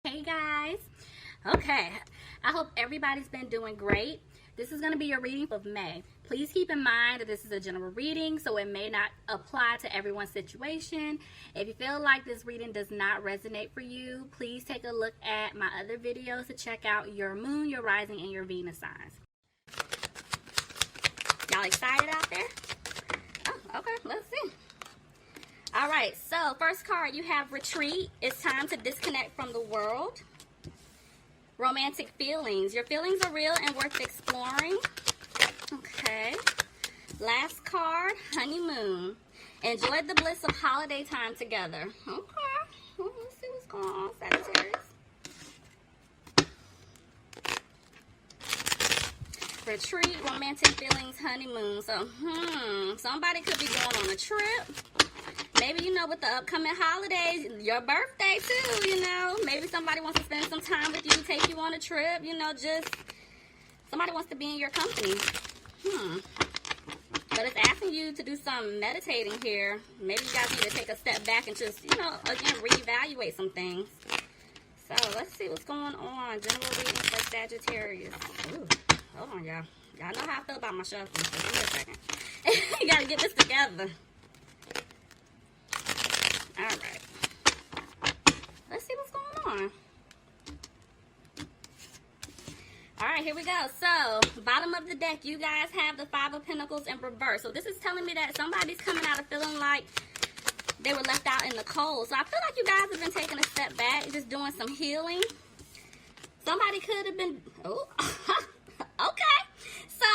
Hey guys, okay, I hope everybody's been doing great. This is going to be your reading of May. Please keep in mind that this is a general reading, so it may not apply to everyone's situation. If you feel like this reading does not resonate for you, please take a look at my other videos to check out your moon, your rising, and your Venus signs. Y'all excited out there? Oh, okay, let's see. All right, so first card, you have retreat. It's time to disconnect from the world. Romantic feelings. Your feelings are real and worth exploring. Okay. Last card, honeymoon. Enjoy the bliss of holiday time together. Okay. Well, let's see what's going on, Sagittarius. Retreat, romantic feelings, honeymoon. So, somebody could be going on a trip. Maybe, with the upcoming holidays, your birthday too, Maybe somebody wants to spend some time with you, take you on a trip, just somebody wants to be in your company. But it's asking you to do some meditating here. Maybe you guys need to take a step back and just, again, reevaluate some things. So let's see what's going on. General reading for Sagittarius. Ooh, hold on, y'all. Y'all know how I feel about my shuffling. So give me a second. You gotta get this together. All right. Let's see what's going on. All right, here we go. So, bottom of the deck, you guys have the Five of Pentacles in reverse. So, this is telling me that somebody's coming out of feeling like they were left out in the cold. So, I feel like you guys have been taking a step back, just doing some healing. Somebody could have been... Oh, okay. So...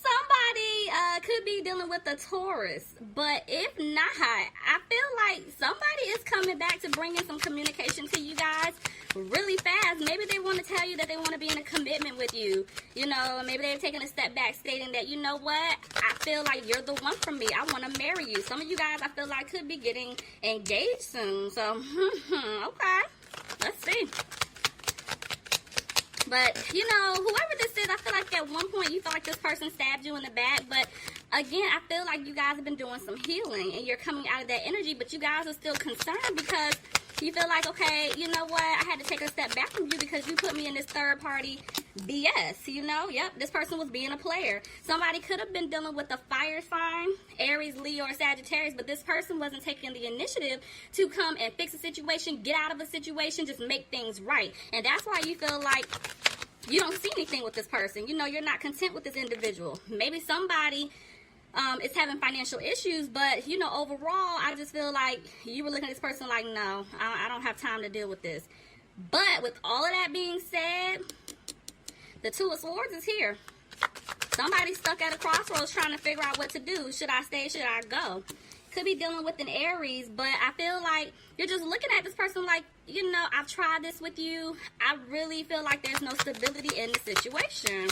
Somebody could be dealing with a Taurus, but if not, I feel like somebody is coming back to bring in some communication to you guys really fast. Maybe they want to tell you that they want to be in a commitment with you, maybe they're taking a step back stating that, you know what, I feel like you're the one for me. I want to marry you. Some of you guys, I feel like, could be getting engaged soon. So, okay, let's see. But, whoever this is, I feel like at one point you feel like this person stabbed you in the back. But, again, I feel like you guys have been doing some healing and you're coming out of that energy. But you guys are still concerned because you feel like, okay, you know what? I had to take a step back from you because you put me in this third party BS, Yep, this person was being a player. Somebody could have been dealing with a fire sign, Aries, Leo, or Sagittarius, but this person wasn't taking the initiative to come and fix a situation, get out of a situation, just make things right. And that's why you feel like you don't see anything with this person. You're not content with this individual. Maybe somebody is having financial issues, but, overall, I just feel like you were looking at this person like, no, I don't have time to deal with this. But with all of that being said, the Two of Swords is here. Somebody's stuck at a crossroads trying to figure out what to do. Should I stay? Should I go? Could be dealing with an Aries, but I feel like you're just looking at this person like, I've tried this with you. I really feel like there's no stability in the situation.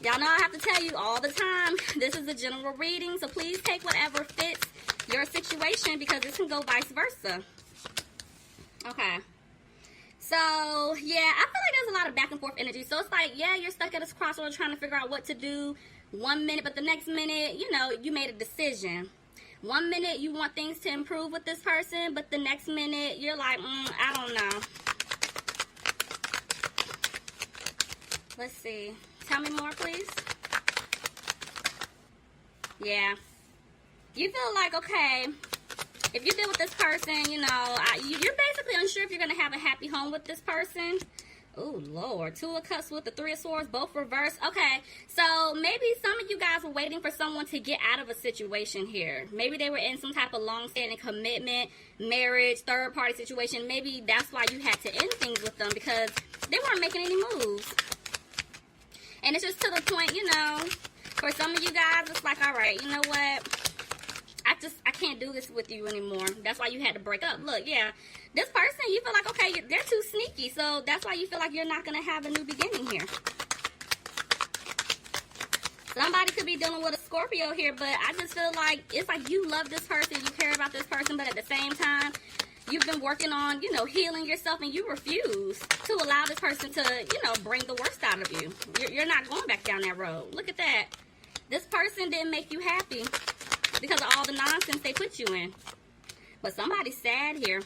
Y'all know I have to tell you all the time, this is a general reading, so please take whatever fits your situation because this can go vice versa. Okay. So, yeah, I feel like there's a lot of back and forth energy. So it's like, yeah, you're stuck at a crossroads trying to figure out what to do one minute, but the next minute, you made a decision. One minute you want things to improve with this person, but the next minute you're like, I don't know. Let's see. Tell me more, please. Yeah. You feel like, okay, if you deal with this person, you're basically unsure if you're going to have a happy home with this person. Oh, Lord. Two of Cups with the Three of Swords, both reversed. Okay, so maybe some of you guys were waiting for someone to get out of a situation here. Maybe they were in some type of long-standing commitment, marriage, third-party situation. Maybe that's why you had to end things with them because they weren't making any moves. And it's just to the point, for some of you guys, it's like, all right, you know what? I can't do this with you anymore. That's why you had to break up. Look, yeah, this person, you feel like, okay, they're too sneaky. So that's why you feel like you're not going to have a new beginning here. Somebody could be dealing with a Scorpio here, but I just feel like it's like you love this person, you care about this person, but at the same time, you've been working on, healing yourself, and you refuse to allow this person to, bring the worst out of you. You're not going back down that road. Look at that. This person didn't make you happy because of all the nonsense they put you in. But somebody's sad here.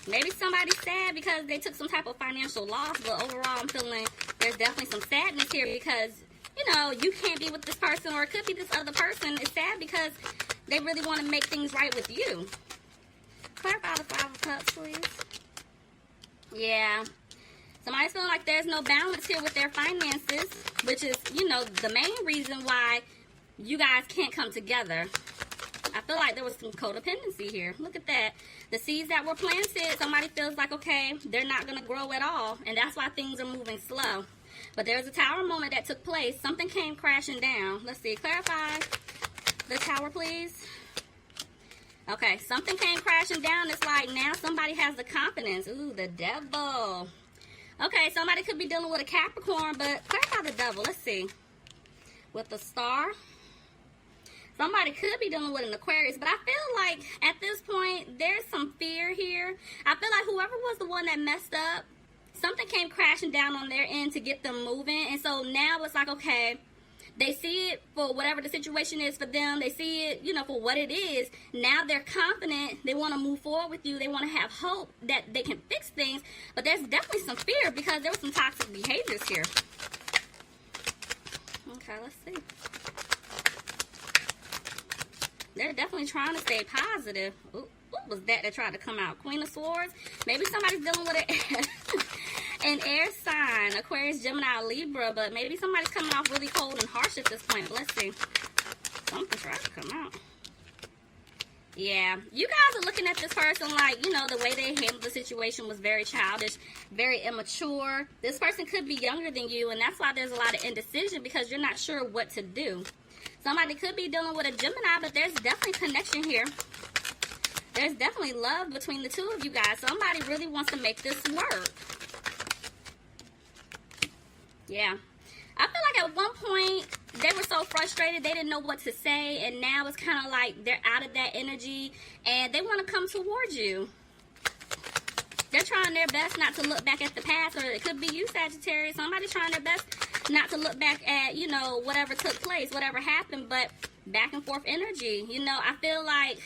Maybe somebody's sad because they took some type of financial loss, but overall I'm feeling there's definitely some sadness here because, you know, you can't be with this person, or it could be this other person is sad because they really want to make things right with you. Clarify the Five of Cups, please. Yeah. Somebody's feeling like there's no balance here with their finances, which is, you know, the main reason why you guys can't come together. I feel like there was some codependency here. Look at that. The seeds that were planted, somebody feels like, okay, they're not going to grow at all, and that's why things are moving slow. But there's a tower moment that took place. Something came crashing down. Let's see. Clarify the tower, please. Okay, something came crashing down. It's like now somebody has the confidence. Ooh, the devil. Okay, somebody could be dealing with a Capricorn, but clarify the devil. Let's see. With the star. Somebody could be dealing with an Aquarius, but I feel like at this point, there's some fear here. I feel like whoever was the one that messed up, something came crashing down on their end to get them moving. And so now it's like, okay, they see it for whatever the situation is for them. They see it, you know, for what it is. Now they're confident. They want to move forward with you. They want to have hope that they can fix things. But there's definitely some fear because there was some toxic behaviors here. Okay, let's see. They're definitely trying to stay positive. Ooh, what was that tried to come out? Queen of Swords. Maybe somebody's dealing with an air sign. Aquarius, Gemini, Libra. But maybe somebody's coming off really cold and harsh at this point. Let's see. Something tried to come out. Yeah. You guys are looking at this person like, you know, the way they handled the situation was very childish, very immature. This person could be younger than you, and that's why there's a lot of indecision because you're not sure what to do. Somebody could be dealing with a Gemini, but there's definitely connection here. There's definitely love between the two of you guys. Somebody really wants to make this work. Yeah. I feel like at one point, they were so frustrated, they didn't know what to say, and now it's kind of like they're out of that energy, and they want to come towards you. They're trying their best not to look back at the past, or it could be you, Sagittarius. Somebody's trying their best not to look back at, you know, whatever took place, whatever happened, but back and forth energy. You know, I feel like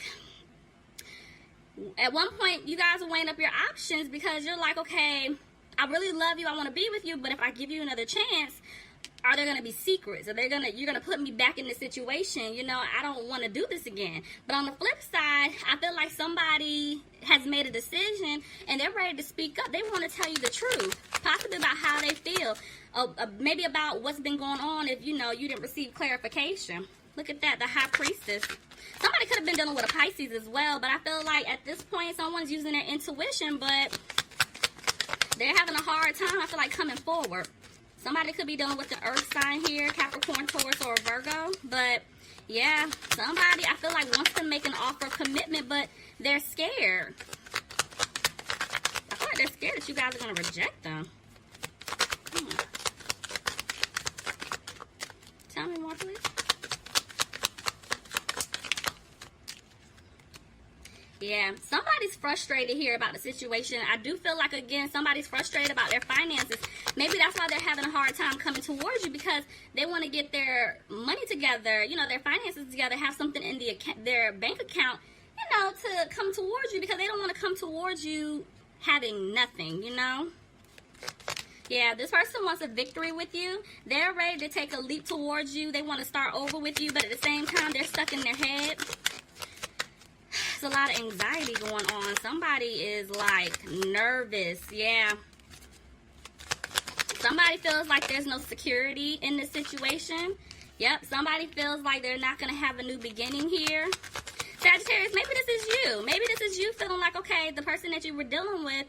at one point you guys are weighing up your options because you're like, okay, I really love you, I want to be with you, but if I give you another chance, are there going to be secrets? Are you're going to put me back in this situation? You know, I don't want to do this again. But on the flip side, I feel like somebody has made a decision and they're ready to speak up. They want to tell you the truth, possibly about how they feel, maybe about what's been going on if, you know, you didn't receive clarification. Look at that, the High Priestess. Somebody could have been dealing with a Pisces as well, but I feel like at this point, someone's using their intuition, but they're having a hard time, I feel like, coming forward. Somebody could be dealing with the earth sign here, Capricorn, Taurus, or Virgo. But, yeah, somebody, I feel like, wants to make an offer of commitment, but they're scared. I feel like they're scared that you guys are going to reject them. Tell me more, please. Yeah, somebody's frustrated here about the situation. I do feel like, again, somebody's frustrated about their finances. Maybe that's why they're having a hard time coming towards you, because they want to get their money together, you know, their finances together, have something in their bank account, you know, to come towards you, because they don't want to come towards you having nothing, you know. Yeah, this person wants a victory with you. They're ready to take a leap towards you. They want to start over with you, but at the same time, they're stuck in their head. There's a lot of anxiety going on. Somebody is like nervous. Yeah. Somebody feels like there's no security in this situation. Yep. Somebody feels like they're not going to have a new beginning here. Sagittarius, maybe this is you. Maybe this is you feeling like, okay, the person that you were dealing with,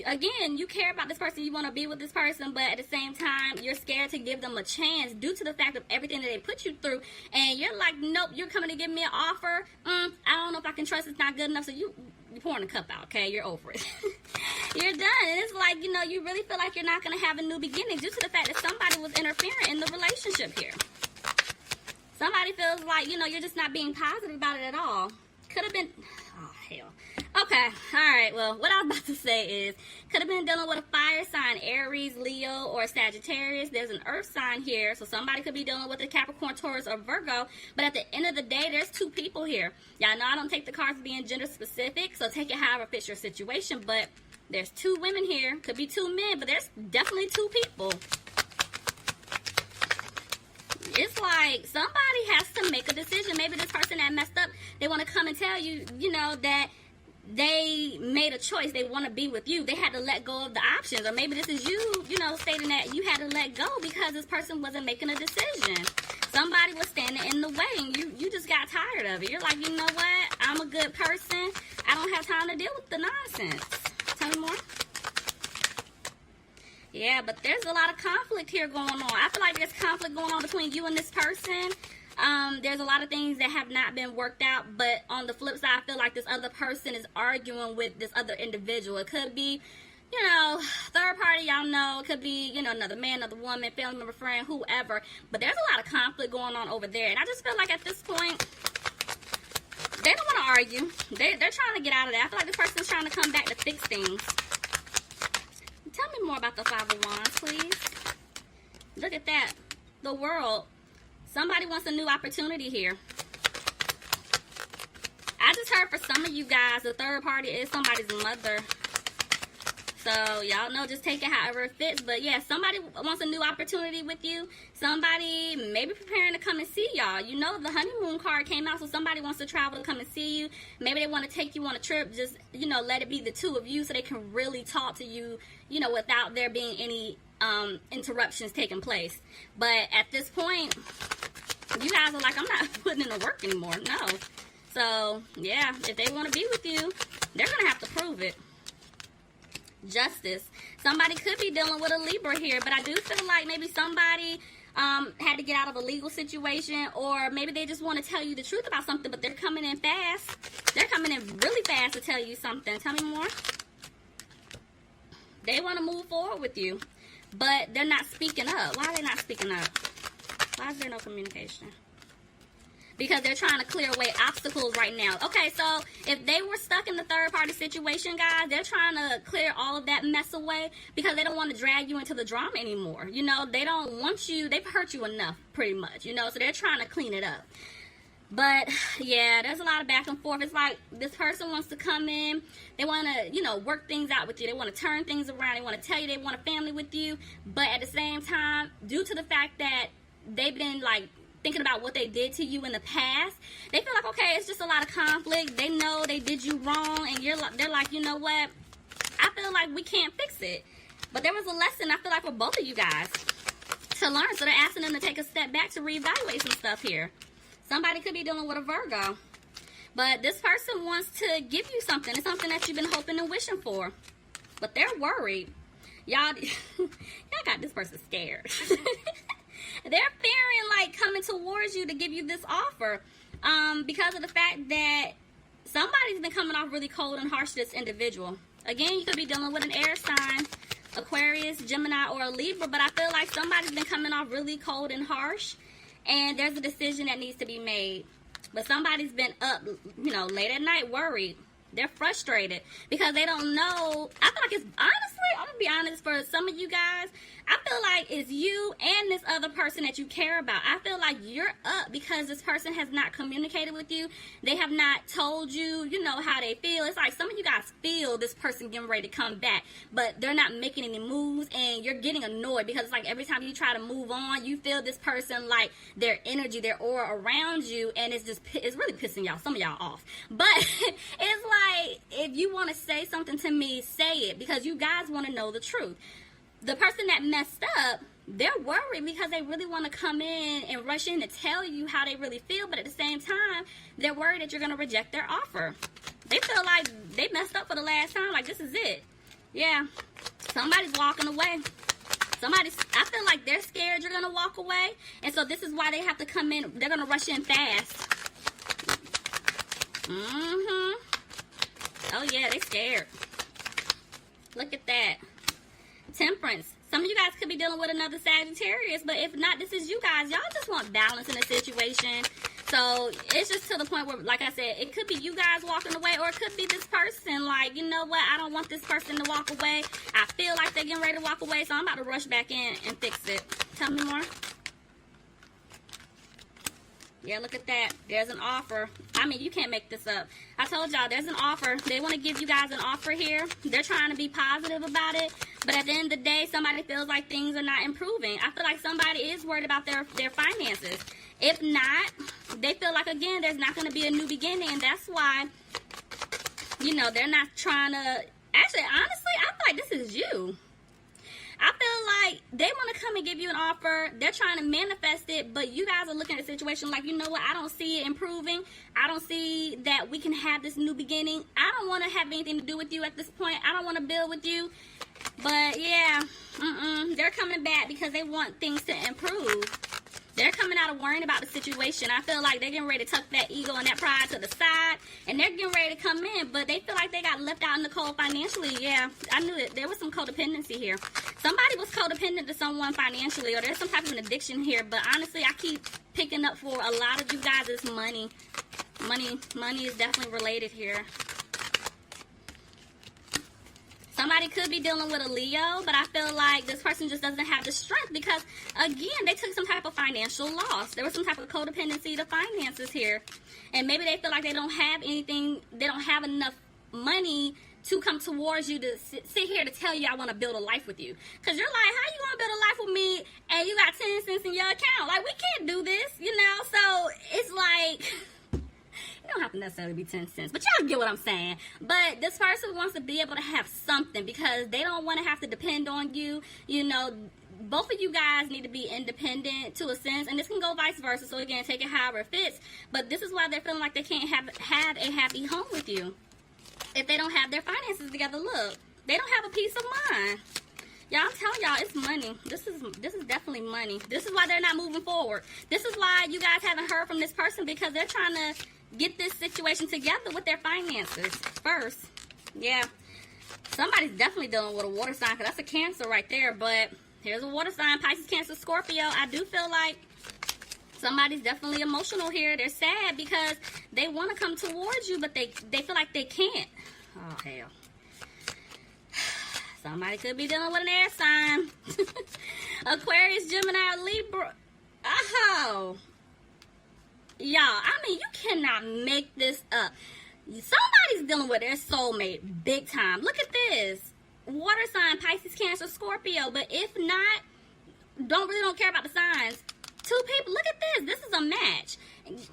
again, you care about this person, you want to be with this person, but at the same time, you're scared to give them a chance due to the fact of everything that they put you through, and you're like, nope, you're coming to give me an offer, I don't know if I can trust, it's not good enough, so you're pouring a cup out, okay, you're over it. You're done, and it's like, you know, you really feel like you're not going to have a new beginning due to the fact that somebody was interfering in the relationship here. Somebody feels like, you know, you're just not being positive about it at all. Could have been, oh, hell. Okay, Okay, alright, well, what I was about to say is, could have been dealing with a fire sign, Aries, Leo, or Sagittarius. There's an earth sign here, so somebody could be dealing with a Capricorn, Taurus, or Virgo. But at the end of the day, there's two people here. Y'all know I don't take the cards being gender specific, so take it however fits your situation. But there's two women here. Could be two men, but there's definitely two people. It's like somebody has to make a decision. Maybe this person that messed up, they want to come and tell you, you know, that they made a choice. They want to be with you. They had to let go of the options. Or maybe this is you, you know, stating that you had to let go because this person wasn't making a decision. Somebody was standing in the way and you just got tired of it. You're like, you know what? I'm a good person. I don't have time to deal with the nonsense. Tell me more. Yeah, but there's a lot of conflict here going on. I feel like there's conflict going on between you and this person. There's a lot of things that have not been worked out, but on the flip side, I feel like this other person is arguing with this other individual. It could be, you know, third party, y'all know. It could be, you know, another man, another woman, family member, friend, whoever. But there's a lot of conflict going on over there. And I just feel like at this point, they don't want to argue. They're trying to get out of that. I feel like this person's trying to come back to fix things. Tell me more about the Five of Wands, please. Look at that. The World. Somebody wants a new opportunity here. I just heard for some of you guys, the third party is somebody's mother. So, y'all know, just take it however it fits. But, yeah, somebody wants a new opportunity with you. Somebody maybe preparing to come and see y'all. You know, the honeymoon card came out, so somebody wants to travel to come and see you. Maybe they want to take you on a trip. Just, you know, let it be the two of you so they can really talk to you, you know, without there being any interruptions taking place. But at this point, you guys are like, I'm not putting in the work anymore. No. So, yeah, if they want to be with you, they're going to have to prove it. Justice. Somebody could be dealing with a Libra here, but I do feel like maybe somebody had to get out of a legal situation, or maybe they just want to tell you the truth about something, but they're coming in fast. They're coming in really fast to tell you something. Tell me more. They want to move forward with you, but they're not speaking up. Why are they not speaking up? Why is there no communication? Because they're trying to clear away obstacles right now. Okay, so if they were stuck in the third party situation, guys, they're trying to clear all of that mess away because they don't want to drag you into the drama anymore. You know, they don't want you, they've hurt you enough, pretty much, you know, so they're trying to clean it up. But, yeah, there's a lot of back and forth. It's like this person wants to come in. They want to, you know, work things out with you. They want to turn things around. They want to tell you they want a family with you. But at the same time, due to the fact that they've been, like, thinking about what they did to you in the past, they feel like, okay, it's just a lot of conflict. They know they did you wrong, and they're like, you know what? I feel like we can't fix it. But there was a lesson, I feel like, for both of you guys to learn. So they're asking them to take a step back to reevaluate some stuff here. Somebody could be dealing with a Virgo. But this person wants to give you something. It's something that you've been hoping and wishing for. But they're worried. Y'all got this person scared. They're fearing, like, coming towards you to give you this offer because of the fact that somebody's been coming off really cold and harsh to this individual. Again, you could be dealing with an air sign, Aquarius, Gemini, or a Libra, but I feel like somebody's been coming off really cold and harsh, and there's a decision that needs to be made. But somebody's been up, you know, late at night worried. They're frustrated because they don't know. I feel like it's, honestly, I'm going to be honest, for some of you guys, I feel like it's you and this other person that you care about. I feel like you're up because this person has not communicated with you. They have not told you, you know, how they feel. It's like some of you guys feel this person getting ready to come back, but they're not making any moves, and you're getting annoyed because it's like every time you try to move on, you feel this person, like, their energy, their aura around you, and it's really pissing y'all, some of y'all off. But it's like, if you want to say something to me, say it, because you guys want to know the truth. The person that messed up, they're worried because they really want to come in and rush in to tell you how they really feel, but at the same time, they're worried that you're going to reject their offer. They feel like they messed up for the last time, like this is it. Yeah, somebody's walking away. I feel like they're scared you're going to walk away, and so this is why they have to come in. They're going to rush in fast. Oh, yeah, they're scared. Look at that. Temperance. Some of you guys could be dealing with another Sagittarius, but if not, this is you guys. Y'all just want balance in a situation. So it's just to the point where, like I said, it could be you guys walking away, or it could be this person like, you know what, I don't want this person to walk away. I feel like they're getting ready to walk away, so I'm about to rush back in and fix it. Tell me more. Yeah, look at that. There's an offer. I mean, you can't make this up. I told y'all, there's an offer. They want to give you guys an offer here. They're trying to be positive about it. But at the end of the day, somebody feels like things are not improving. I feel like somebody is worried about their finances. If not, they feel like, again, there's not going to be a new beginning. And that's why, you know, they're not trying to... Actually, honestly, I feel like this is you. I feel like they want to come and give you an offer. They're trying to manifest it, but you guys are looking at the situation like, you know what, I don't see it improving. I don't see that we can have this new beginning. I don't want to have anything to do with you at this point. I don't want to build with you. But yeah, they're coming back because they want things to improve. They're coming out of worrying about the situation. I feel like they're getting ready to tuck that ego and that pride to the side, and they're getting ready to come in, but they feel like they got left out in the cold financially. Yeah, I knew it. There was some codependency here. Somebody was codependent to someone financially, or there's some type of an addiction here, but honestly, I keep picking up for a lot of you guys is money. Money is definitely related here. Somebody could be dealing with a Leo, but I feel like this person just doesn't have the strength because, again, they took some type of financial loss. There was some type of codependency to finances here. And maybe they feel like they don't have anything, they don't have enough money to come towards you to sit here to tell you I want to build a life with you. Because you're like, how you going to build a life with me and you got 10 cents in your account? Like, we can't do this, you know? So it's like... It don't have to necessarily be 10 cents, but y'all get what I'm saying. But this person wants to be able to have something because they don't want to have to depend on you. You know, both of you guys need to be independent to a sense, and this can go vice versa. So again, take it however it fits. But this is why they're feeling like they can't have a happy home with you if they don't have their finances together. Look, they don't have a peace of mind. Y'all, I'm telling y'all, it's money. This is definitely money. This is why they're not moving forward. This is why you guys haven't heard from this person, because they're trying to get this situation together with their finances first. Yeah, somebody's definitely dealing with a water sign, because that's a Cancer right there. But here's a water sign, Pisces, Cancer, Scorpio. I do feel like somebody's definitely emotional here. They're sad because they want to come towards you, but they feel like they can't. Oh, hell. Somebody could be dealing with an air sign. Aquarius, Gemini, or Libra. Oh. Y'all, I mean, you cannot make this up. Somebody's dealing with their soulmate big time. Look at this. Water sign, Pisces, Cancer, Scorpio. But if not, don't care about the signs. Two people, look at this. This is a match.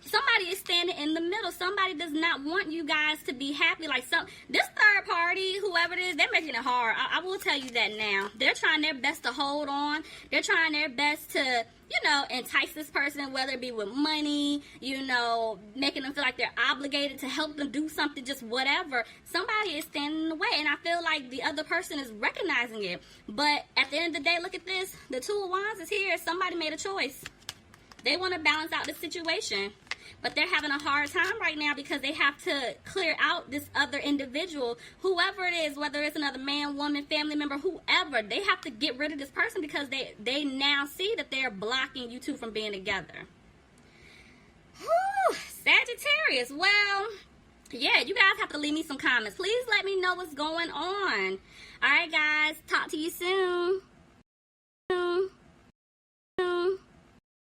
Somebody is standing in the middle. Somebody does not want you guys to be happy. Like this third party, whoever it is, they're making it hard. I will tell you that now. They're trying their best to hold on. They're trying their best to, you know, entice this person, whether it be with money, you know, making them feel like they're obligated to help them do something, just whatever. Somebody is standing in the way, and I feel like the other person is recognizing it. But at the end of the day, look at this. The Two of Wands is here. Somebody made a choice. They want to balance out the situation, but they're having a hard time right now because they have to clear out this other individual, whoever it is, whether it's another man, woman, family member, whoever. They have to get rid of this person because they now see that they're blocking you two from being together. Whew, Sagittarius. Well, yeah, you guys have to leave me some comments. Please let me know what's going on. All right, guys. Talk to you soon.